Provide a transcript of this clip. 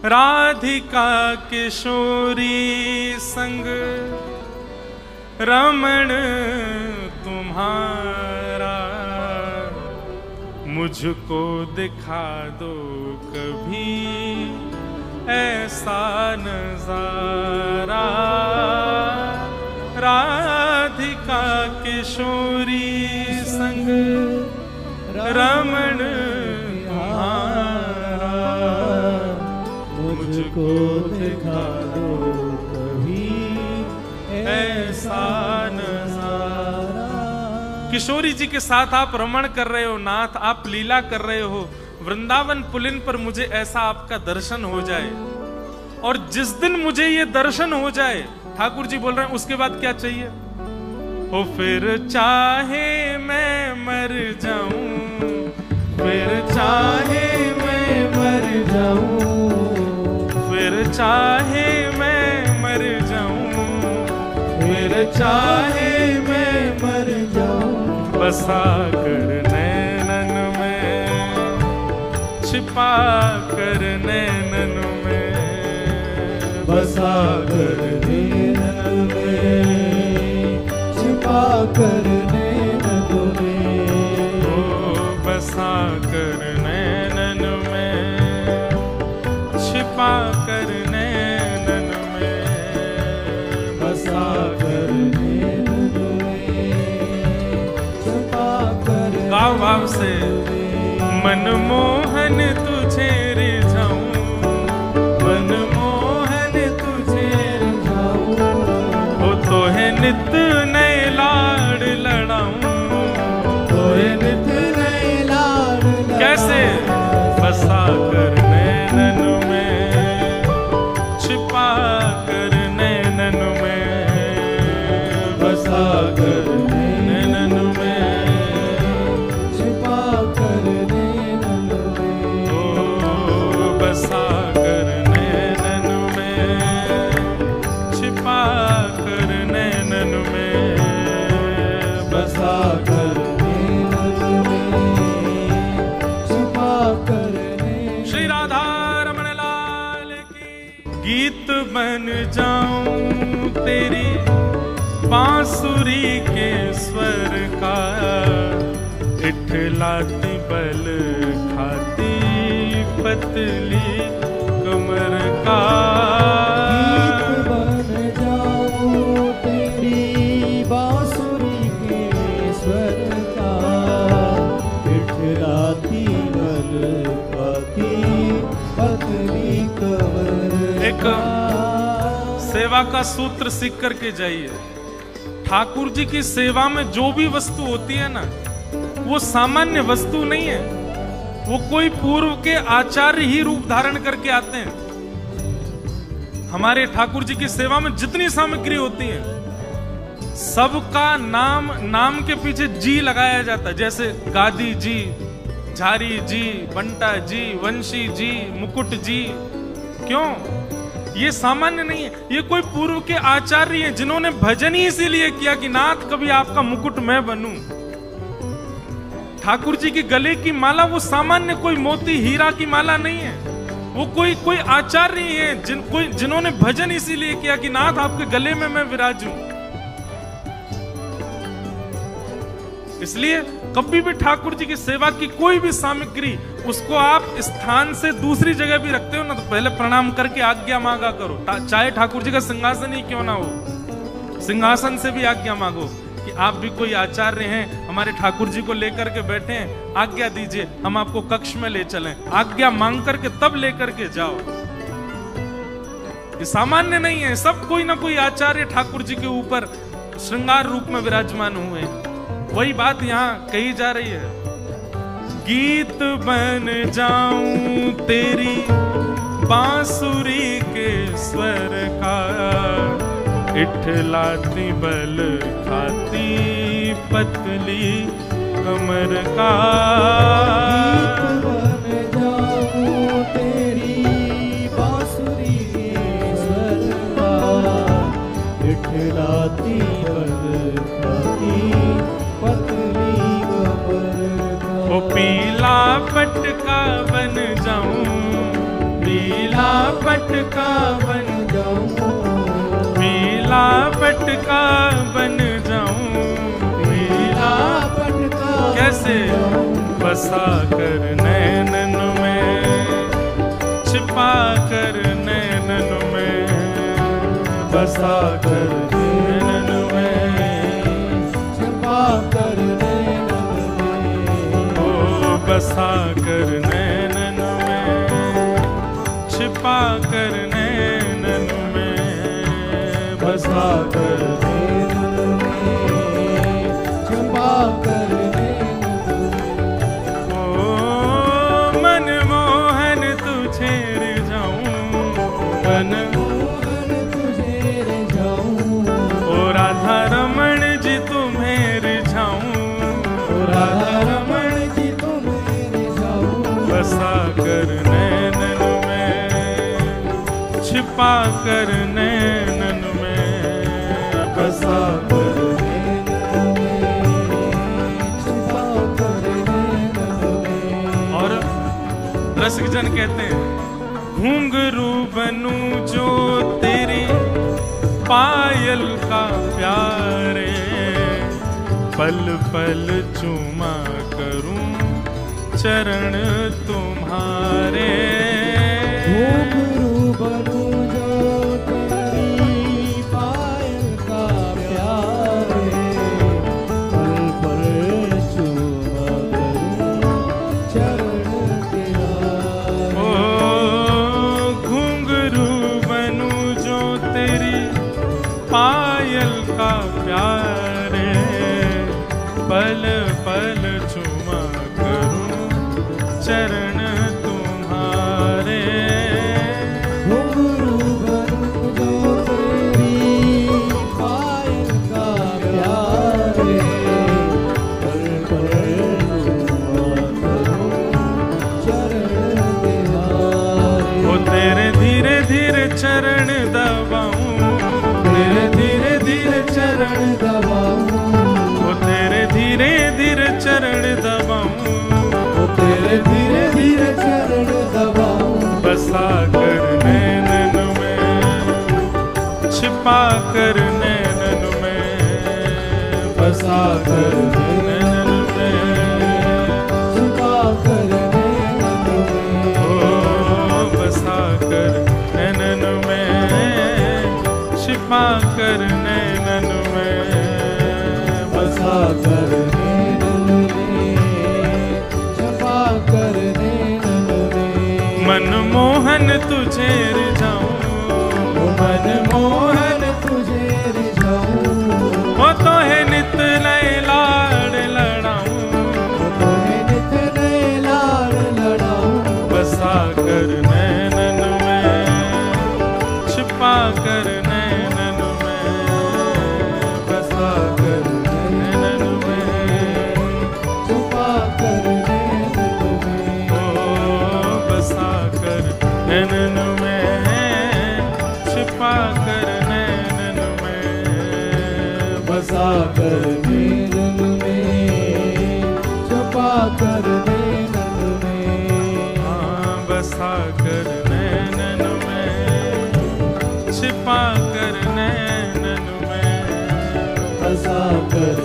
राधिका किशोरी संग रमण तुम्हारा, मुझको दिखा दो कभी ऐसा नजारा। राधिका किशोरी संग रमण तुम्हारा, मुझको दिखा दो कभी ऐसा नजारा। किशोरी जी के साथ आप रमण कर रहे हो नाथ, आप लीला कर रहे हो वृंदावन पुलिन पर, मुझे ऐसा आपका दर्शन हो जाए। और जिस दिन मुझे ये दर्शन हो जाए, ठाकुर जी बोल रहे हैं, उसके बाद क्या चाहिए? ओ फिर चाहे मैं मर जाऊं, फिर चाहे मैं मर जाऊं, फिर चाहे मैं मर जाऊं, फिर चाहे मैं मर जाऊं, बसा कर नैनन में, छिपा कर नैनन में, बसा कर नैनन में, छिपा कर नैनन में, ओ बसा कर नैनन में, छिपा कर नैनन में, बसा कर नैनन में, छिपा कर। गाओ भाव से। मनमोहन तुझे रिझाऊं, मनमोहन तुझे रिझाऊं, हो तो है नित नए लाड़ लड़ाऊं, तो है नित नए लाड़ लड़ाऊं। कैसे? बसा कर नैनन में, छिपा कर नैनन में, बसा कर नैनन में, छिपा कर नैनन में, ओ बसा कर नैनन में, छिपा कर नैनन में, बसा कर नैनन में, छिपा कर नैनन। श्री राधा रमण लाल की। गीत बन जाऊं तेरी बांसुरी के स्वर का, इठलाती बल खाती पतली कमर का। गीत बन जाऊं तेरी बांसुरी के स्वर का, इठलाती बल खाती पतली कमर एक का। सेवा का सूत्र सीख करके जाइए। ठाकुर जी की सेवा में जो भी वस्तु होती है ना, वो सामान्य वस्तु नहीं है, वो कोई पूर्व के आचार्य ही रूप धारण करके आते हैं। हमारे ठाकुर जी की सेवा में जितनी सामग्री होती है, सबका नाम के पीछे जी लगाया जाता है। जैसे गादी जी, झारी जी, बंटा जी, वंशी जी, मुकुट जी। क्यों? ये सामान्य नहीं है, ये कोई पूर्व के आचार्य हैं जिन्होंने भजन ही इसीलिए किया कि नाथ कभी आपका मुकुट मैं बनूं। ठाकुर जी के गले की माला वो सामान्य कोई मोती हीरा की माला नहीं है, वो कोई आचार्य हैं जिन्होंने भजन इसीलिए किया कि नाथ आपके गले में मैं विराजूं। इसलिए कभी भी ठाकुर जी की सेवा की कोई भी सामग्री, उसको आप स्थान से दूसरी जगह भी रखते हो ना, तो पहले प्रणाम करके आज्ञा मांगा करो। चाहे ठाकुर जी का सिंहासन ही क्यों ना हो, सिंहासन से भी आज्ञा मांगो कि आप भी कोई आचार्य हैं, हमारे ठाकुर जी को लेकर के बैठे हैं, आज्ञा दीजिए, हम आपको कक्ष में ले चलें। आज्ञा मांग करके तब लेकर के जाओ। ये सामान्य नहीं है, सब कोई ना कोई आचार्य ठाकुर जी के ऊपर श्रृंगार रूप में विराजमान हुए हैं। वही बात यहाँ कही जा रही है। गीत बन जाऊं तेरी बांसुरी के स्वर का, इठलाती बल खाती पतली कमर का। गीत बन जाऊं तेरी बांसुरी के स्वर का, इठलाती बल खाती पतली कमर का। ओ पीला पटका बन जाऊं, पीला पटका बन जाऊं, पीला पटका बन जाऊं, पीला पटका कैसे बसा कर नैनन में, छिपा कर नैनन में, बसा कर नैनन में, छिपा कर नैनन में, ओ बसा कर नैनन में, छिपा कर नैनन में, बसा कर नैनन में, छिपा कर नैनन में। ओ मनमोहन तुझे रिझाऊं, मोहन तुझे रिझाऊं, ओ राधा रमण जी तुम्हें रिझाऊं, राधा रमण जी तुम्हें रिझाऊं, बसा कर नैनन में, छिपा कर नैनन में, बसा कर। नैनन में, छिपा कर नैनन में। और रसिक जन कहते हैं घुंघरू बनूं जो तेरी पायल का प्यारे, पल पल चूमा करूं चरण तुम्हारे, घुंघरू बनूं जो तेरी पायल का प्यारे, पल पल चूमा करूं चरण तेरा। ओ घुंघरू बनूं जो तेरी पायल का प्यारे, पल पल चूमा करूं चरण तुम्हारे, घुंघरू बनूं जो तेरी पायल का प्यारे, पल पल चूमा करूं चरण तेरे। ओ तेरे धीरे धीरे चरण दबाऊं, तेरे धीरे धीरे चरण दबाऊं, ओ तेरे धीरे धीरे चरण दबाऊं, ओ तेरे धीरे धीरे चरण दबाऊं, बसा कर नैनन में, छिपा कर नैनन में, बसा कर नैनन में, छुपा कर नैनन में, ओ बसा कर नैनन में, छिपा कर नैनन में, बसा कर नैनन में, छुपा कर नैनन में। मनमोहन तुझे रिझाऊं, मनमोहन तुझे रिझाऊं, ओ तो है नित नए लाड़ लड़ाऊं, तुम्हें नित नए लाड़ लड़ाऊं, बसा कर नैनन में, छिपा कर नैनन में, बसा कर नैनन में, छुपा कर नैनन में। ओ बसा कर नैनन में, छिपा कर नैनन में, बसा कर नैनन में, छुपा कर नैनन में। हाँ बसा कर नैनन में, छिपा कर नैनन में, बसा कर